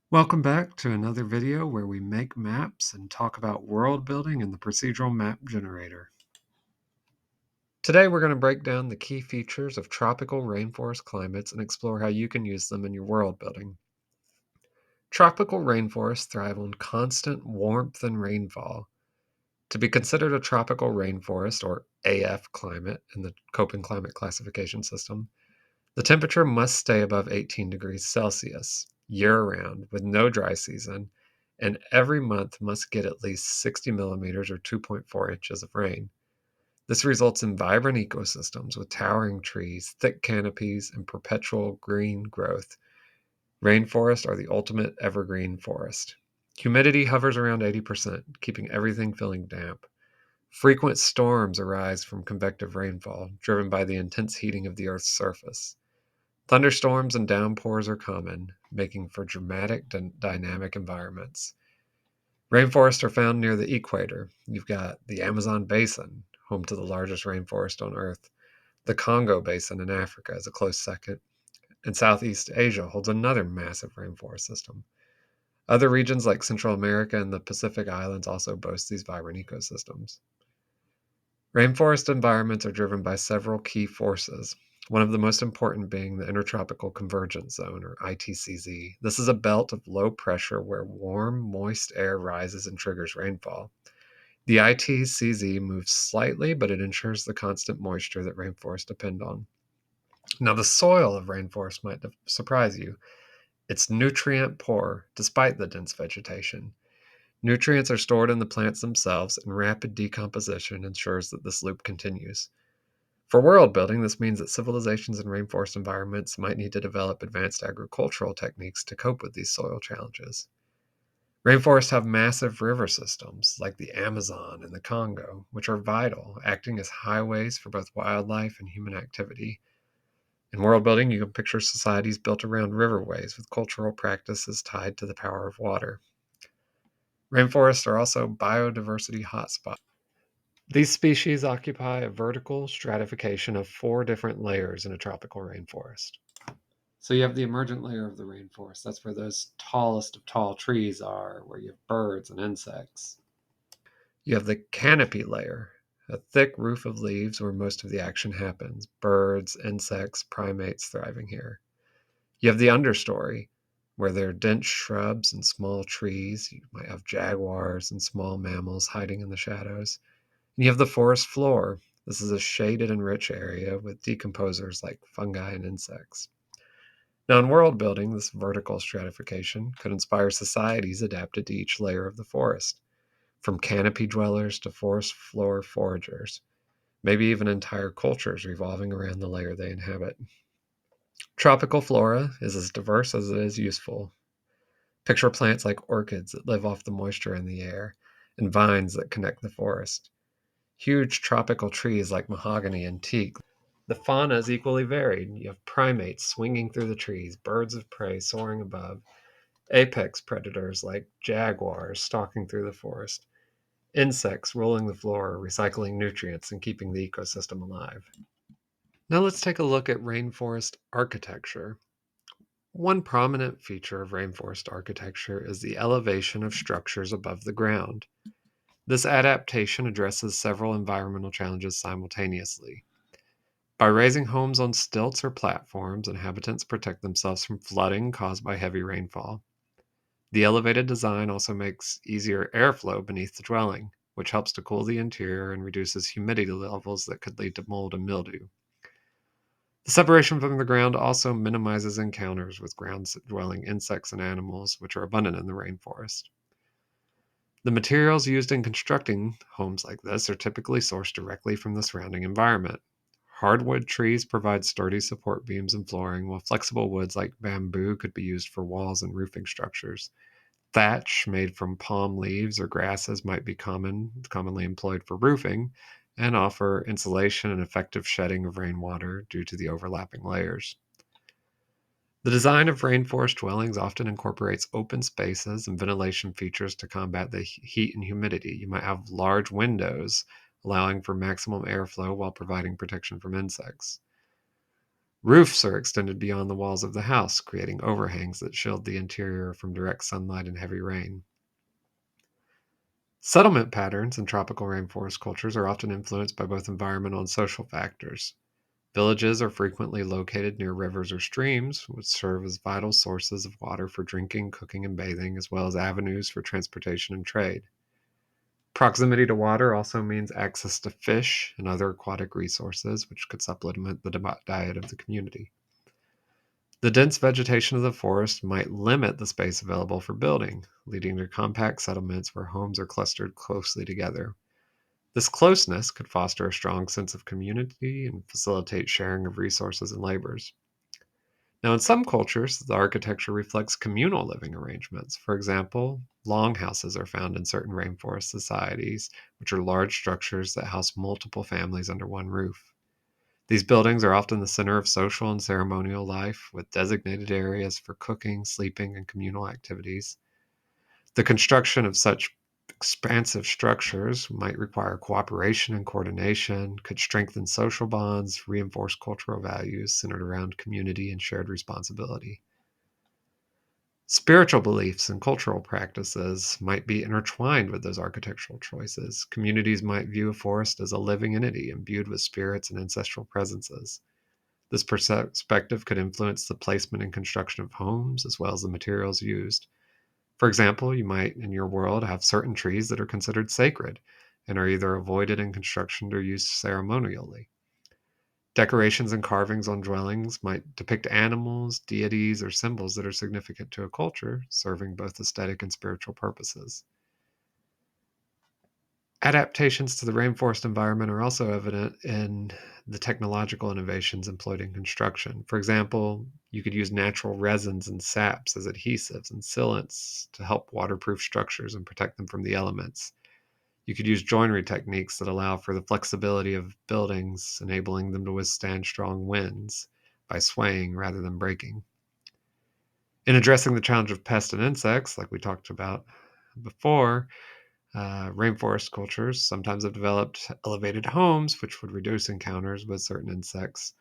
Welcome back to another video where we make maps and talk about world building and the procedural map generator. Today we're going to break down the key features of tropical rainforest climates and explore how you can use them in your world building. Tropical rainforests thrive on constant warmth and rainfall. To be considered a tropical rainforest, or AF climate in the Köppen climate classification system, the temperature must stay above 18 degrees Celsius year-round with no dry season, and every month must get at least 60 millimeters or 2.4 inches of rain. This results in vibrant ecosystems with towering trees, thick canopies, and perpetual green growth. Rainforests are the ultimate evergreen forest. Humidity hovers around 80%, keeping everything feeling damp. Frequent storms arise from convective rainfall, driven by the intense heating of the Earth's surface. Thunderstorms and downpours are common, making for dramatic dynamic environments. Rainforests are found near the equator. You've got the Amazon Basin, home to the largest rainforest on Earth. The Congo Basin in Africa is a close second, and Southeast Asia holds another massive rainforest system. Other regions like Central America and the Pacific Islands also boast these vibrant ecosystems. Rainforest environments are driven by several key forces, one of the most important being the Intertropical Convergence Zone, or ITCZ. This is a belt of low pressure where warm, moist air rises and triggers rainfall. The ITCZ moves slightly, but it ensures the constant moisture that rainforests depend on. Now, the soil of rainforest might surprise you. It's nutrient poor, despite the dense vegetation. Nutrients are stored in the plants themselves, and rapid decomposition ensures that this loop continues. For world building, this means that civilizations in rainforest environments might need to develop advanced agricultural techniques to cope with these soil challenges. Rainforests have massive river systems, like the Amazon and the Congo, which are vital, acting as highways for both wildlife and human activity. In world building, you can picture societies built around riverways with cultural practices tied to the power of water. Rainforests are also biodiversity hotspots. These species occupy a vertical stratification of 4 different layers in a tropical rainforest. So you have the emergent layer of the rainforest. That's where those tallest of tall trees are, where you have birds and insects. You have the canopy layer, a thick roof of leaves where most of the action happens. Birds, insects, primates thriving here. You have the understory, where there are dense shrubs and small trees. You might have jaguars and small mammals hiding in the shadows. And you have the forest floor. This is a shaded and rich area with decomposers like fungi and insects. Now, in world building, this vertical stratification could inspire societies adapted to each layer of the forest, from canopy dwellers to forest floor foragers, maybe even entire cultures revolving around the layer they inhabit. Tropical flora is as diverse as it is useful. Picture plants like orchids that live off the moisture in the air, and vines that connect the forest. Huge tropical trees like mahogany and teak. The fauna is equally varied. You have primates swinging through the trees, birds of prey soaring above, apex predators like jaguars stalking through the forest, insects rolling the floor, recycling nutrients, and keeping the ecosystem alive. Now let's take a look at rainforest architecture. One prominent feature of rainforest architecture is the elevation of structures above the ground. This adaptation addresses several environmental challenges simultaneously. By raising homes on stilts or platforms, inhabitants protect themselves from flooding caused by heavy rainfall. The elevated design also makes easier airflow beneath the dwelling, which helps to cool the interior and reduces humidity levels that could lead to mold and mildew. The separation from the ground also minimizes encounters with ground dwelling insects and animals, which are abundant in the rainforest. The materials used in constructing homes like this are typically sourced directly from the surrounding environment. Hardwood trees provide sturdy support beams and flooring, while flexible woods like bamboo could be used for walls and roofing structures. Thatch made from palm leaves or grasses might be commonly employed for roofing and offer insulation and effective shedding of rainwater due to the overlapping layers. The design of rainforest dwellings often incorporates open spaces and ventilation features to combat the heat and humidity. You might have large windows allowing for maximum airflow while providing protection from insects. Roofs are extended beyond the walls of the house, creating overhangs that shield the interior from direct sunlight and heavy rain. Settlement patterns in tropical rainforest cultures are often influenced by both environmental and social factors. Villages are frequently located near rivers or streams, which serve as vital sources of water for drinking, cooking, and bathing, as well as avenues for transportation and trade. Proximity to water also means access to fish and other aquatic resources, which could supplement the diet of the community. The dense vegetation of the forest might limit the space available for building, leading to compact settlements where homes are clustered closely together. This closeness could foster a strong sense of community and facilitate sharing of resources and labors. Now, in some cultures, the architecture reflects communal living arrangements. For example, longhouses are found in certain rainforest societies, which are large structures that house multiple families under one roof. These buildings are often the center of social and ceremonial life, with designated areas for cooking, sleeping, and communal activities. The construction of such expansive structures might require cooperation and coordination, could strengthen social bonds, reinforce cultural values centered around community and shared responsibility. Spiritual beliefs and cultural practices might be intertwined with those architectural choices. Communities might view a forest as a living entity imbued with spirits and ancestral presences. This perspective could influence the placement and construction of homes as well as the materials used. For example, you might, in your world, have certain trees that are considered sacred and are either avoided in construction or used ceremonially. Decorations and carvings on dwellings might depict animals, deities, or symbols that are significant to a culture, serving both aesthetic and spiritual purposes. Adaptations to the rainforest environment are also evident in the technological innovations employed in construction. For example, you could use natural resins and saps as adhesives and sealants to help waterproof structures and protect them from the elements. You could use joinery techniques that allow for the flexibility of buildings, enabling them to withstand strong winds by swaying rather than breaking. In addressing the challenge of pests and insects, like we talked about before, rainforest cultures sometimes have developed elevated homes, which would reduce encounters with certain insects.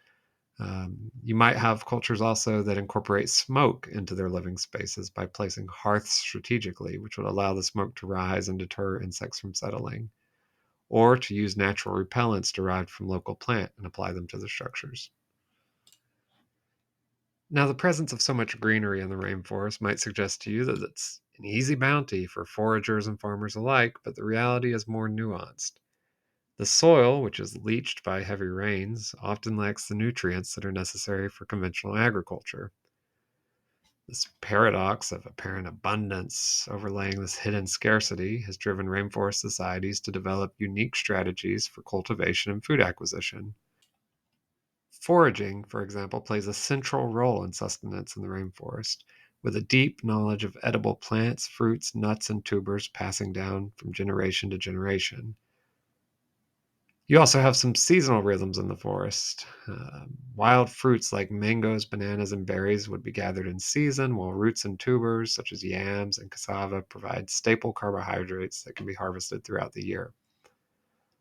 You might have cultures also that incorporate smoke into their living spaces by placing hearths strategically, which would allow the smoke to rise and deter insects from settling, or to use natural repellents derived from local plant and apply them to the structures. Now, the presence of so much greenery in the rainforest might suggest to you that it's an easy bounty for foragers and farmers alike, but the reality is more nuanced. The soil, which is leached by heavy rains, often lacks the nutrients that are necessary for conventional agriculture. This paradox of apparent abundance overlaying this hidden scarcity has driven rainforest societies to develop unique strategies for cultivation and food acquisition. Foraging, for example, plays a central role in sustenance in the rainforest, with a deep knowledge of edible plants, fruits, nuts, and tubers passing down from generation to generation. You also have some seasonal rhythms in the forest. Wild fruits like mangoes, bananas, and berries would be gathered in season, while roots and tubers, such as yams and cassava, provide staple carbohydrates that can be harvested throughout the year.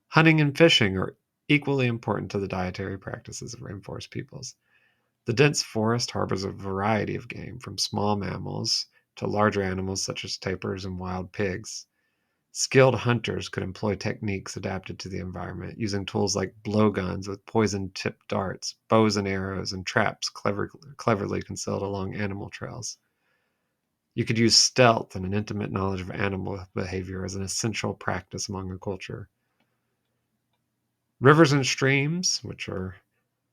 Hunting and fishing are equally important to the dietary practices of rainforest peoples. The dense forest harbors a variety of game, from small mammals to larger animals such as tapirs and wild pigs. Skilled hunters could employ techniques adapted to the environment, using tools like blowguns with poison-tipped darts, bows and arrows, and traps cleverly concealed along animal trails. You could use stealth and an intimate knowledge of animal behavior as an essential practice among a culture. Rivers and streams, which are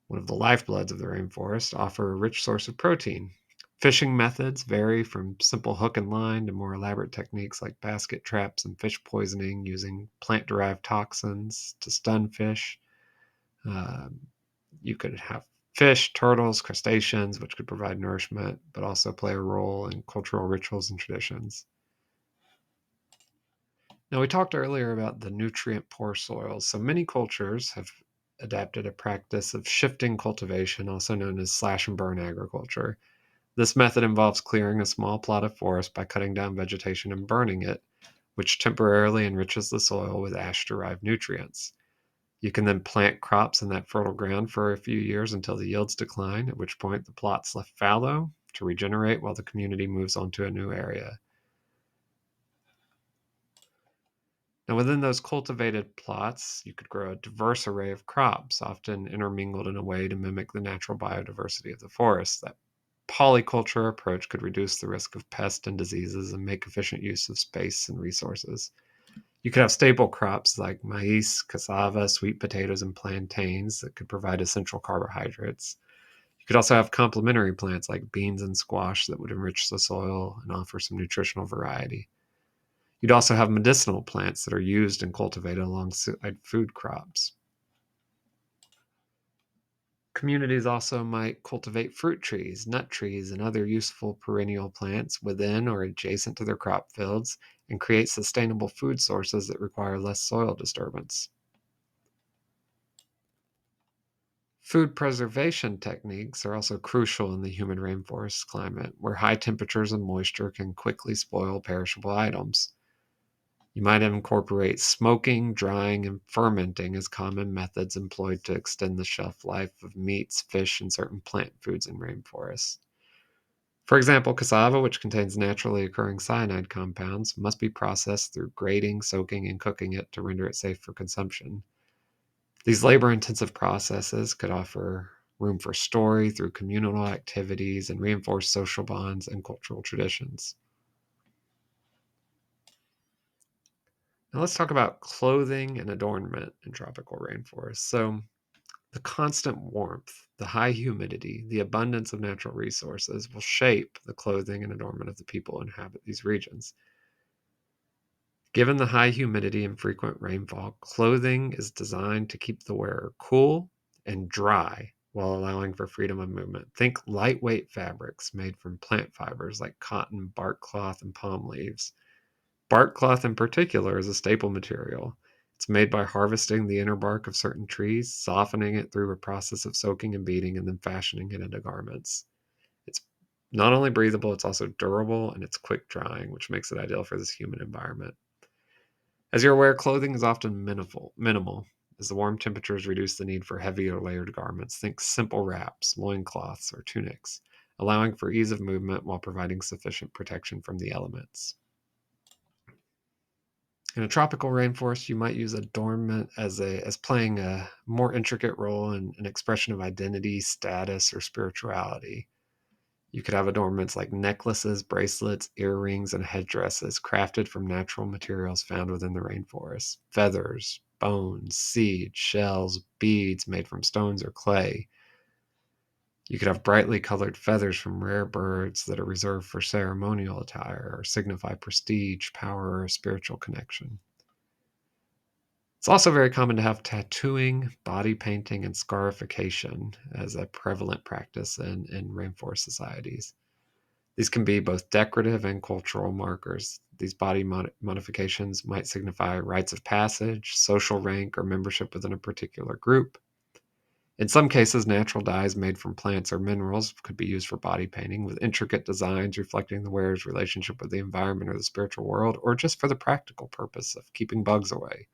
one of the lifebloods of the rainforest, offer a rich source of protein. Fishing methods vary from simple hook and line to more elaborate techniques like basket traps and fish poisoning using plant derived toxins to stun fish. Um, you could have fish, turtles, crustaceans, which could provide nourishment, but also play a role in cultural rituals and traditions. Now, we talked earlier about the nutrient poor soils. So many cultures have adapted a practice of shifting cultivation, also known as slash and burn agriculture. This method involves clearing a small plot of forest by cutting down vegetation and burning it, which temporarily enriches the soil with ash derived nutrients. You can then plant crops in that fertile ground for a few years until the yields decline, at which point the plot's left fallow to regenerate while the community moves on to a new area. Now, within those cultivated plots, you could grow a diverse array of crops, often intermingled in a way to mimic the natural biodiversity of the forest. That polyculture approach could reduce the risk of pests and diseases and make efficient use of space and resources. You could have staple crops like maize, cassava, sweet potatoes, and plantains that could provide essential carbohydrates. You could also have complementary plants like beans and squash that would enrich the soil and offer some nutritional variety. You'd also have medicinal plants that are used and cultivated alongside food crops. Communities also might cultivate fruit trees, nut trees, and other useful perennial plants within or adjacent to their crop fields and create sustainable food sources that require less soil disturbance. Food preservation techniques are also crucial in the humid rainforest climate, where high temperatures and moisture can quickly spoil perishable items. You might incorporate smoking, drying, and fermenting as common methods employed to extend the shelf life of meats, fish, and certain plant foods in rainforests. For example, cassava, which contains naturally occurring cyanide compounds, must be processed through grating, soaking, and cooking it to render it safe for consumption. These labor intensive processes could offer room for story through communal activities and reinforce social bonds and cultural traditions. Now, let's talk about clothing and adornment in tropical rainforests. So, the constant warmth, the high humidity, the abundance of natural resources will shape the clothing and adornment of the people who inhabit these regions. Given the high humidity and frequent rainfall, clothing is designed to keep the wearer cool and dry while allowing for freedom of movement. Think lightweight fabrics made from plant fibers like cotton, bark cloth, and palm leaves. Bark cloth, in particular, is a staple material. It's made by harvesting the inner bark of certain trees, softening it through a process of soaking and beating, and then fashioning it into garments. It's not only breathable, it's also durable and it's quick drying, which makes it ideal for this humid environment. As you're aware, clothing is often minimal, as the warm temperatures reduce the need for heavier layered garments. Think simple wraps, loincloths, or tunics, allowing for ease of movement while providing sufficient protection from the elements. In a tropical rainforest, you might use adornment as playing a more intricate role in an expression of identity, status, or spirituality. You could have adornments like necklaces, bracelets, earrings, and headdresses crafted from natural materials found within the rainforest. Feathers, bones, seeds, shells, beads made from stones or clay. You could have brightly colored feathers from rare birds that are reserved for ceremonial attire or signify prestige, power, or spiritual connection. It's also very common to have tattooing, body painting, and scarification as a prevalent practice in rainforest societies. These can be both decorative and cultural markers. These body modifications might signify rites of passage, social rank, or membership within a particular group. In some cases, natural dyes made from plants or minerals could be used for body painting, with intricate designs reflecting the wearer's relationship with the environment or the spiritual world, or just for the practical purpose of keeping bugs away.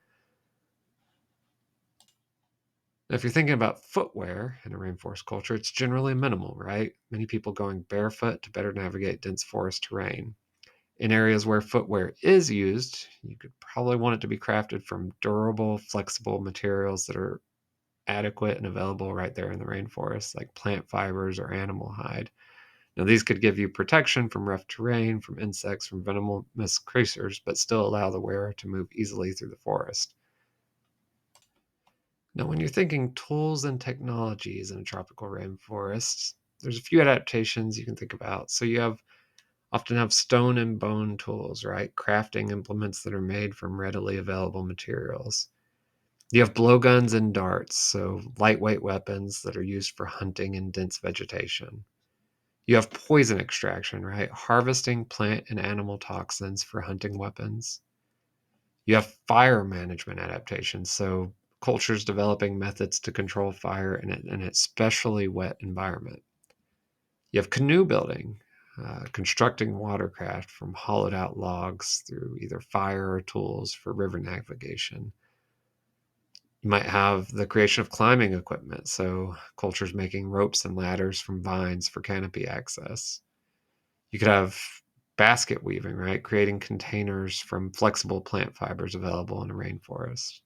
Now, if you're thinking about footwear in a rainforest culture, it's generally minimal, right? Many people going barefoot to better navigate dense forest terrain. In areas where footwear is used, you could probably want it to be crafted from durable, flexible materials that are adequate and available right there in the rainforest, like plant fibers or animal hide. Now, these could give you protection from rough terrain, from insects, from venomous creatures, but still allow the wearer to move easily through the forest. Now, when you're thinking tools and technologies in a tropical rainforest, there's a few adaptations you can think about. So you often have stone and bone tools, right? Crafting implements that are made from readily available materials. You have blowguns and darts, so lightweight weapons that are used for hunting in dense vegetation. You have poison extraction, right? Harvesting plant and animal toxins for hunting weapons. You have fire management adaptations, so cultures developing methods to control fire in an especially wet environment. You have canoe building, constructing watercraft from hollowed out logs through either fire or tools for river navigation. You You might have the creation of climbing equipment, so cultures making ropes and ladders from vines for canopy access. You could have basket weaving, right? Creating containers from flexible plant fibers available in a rainforest.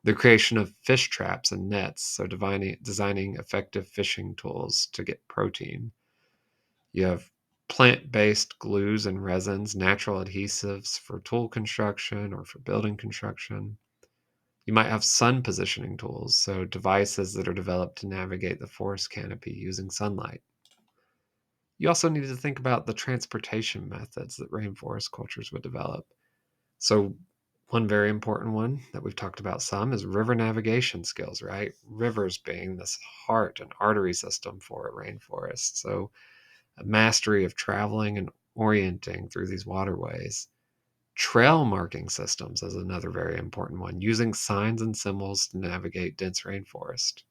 The creation of fish traps and nets, so designing effective fishing tools to get protein. You have plant-based glues and resins, natural adhesives for tool construction or for building construction. You might have sun positioning tools, so devices that are developed to navigate the forest canopy using sunlight. You also need to think about the transportation methods that rainforest cultures would develop. So, one very important one that we've talked about some is river navigation skills, right? Rivers being this heart and artery system for a rainforest. So, a mastery of traveling and orienting through these waterways. Trail marking systems is another very important one, using signs and symbols to navigate dense rainforest.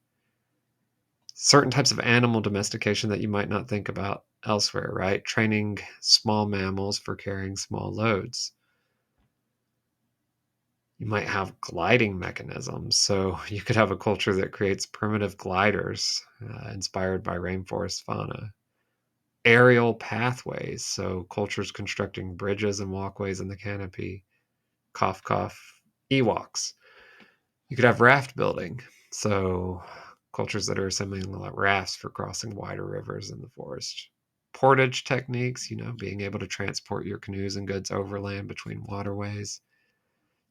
Certain types of animal domestication that you might not think about elsewhere, right? Training small mammals for carrying small loads. You might have gliding mechanisms. So you could have a culture that creates primitive gliders inspired by rainforest fauna. Aerial pathways. So cultures constructing bridges and walkways in the canopy. Cough, cough, Ewoks. You could have raft building. So cultures that are assembling rafts for crossing wider rivers in the forest. Portage techniques, being able to transport your canoes and goods overland between waterways.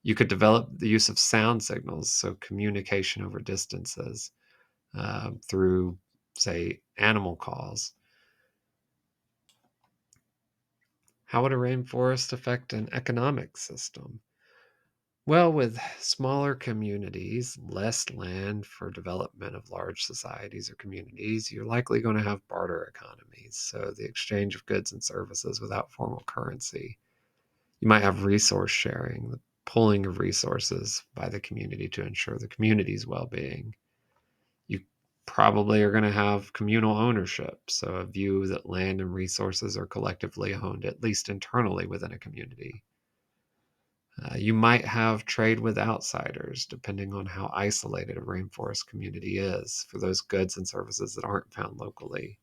You could develop the use of sound signals, so communication over distances through, say, animal calls. How would a rainforest affect an economic system? Well, with smaller communities, less land for development of large societies or communities, you're likely going to have barter economies, so the exchange of goods and services without formal currency. You might have resource sharing, the pooling of resources by the community to ensure the community's well being. You probably are going to have communal ownership, so a view that land and resources are collectively owned, at least internally within a community. You might have trade with outsiders, depending on how isolated a rainforest community is, for those goods and services that aren't found locally.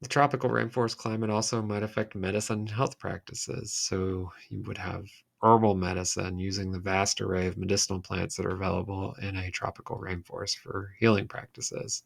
The tropical rainforest climate also might affect medicine and health practices. So you would have herbal medicine using the vast array of medicinal plants that are available in a tropical rainforest for healing practices.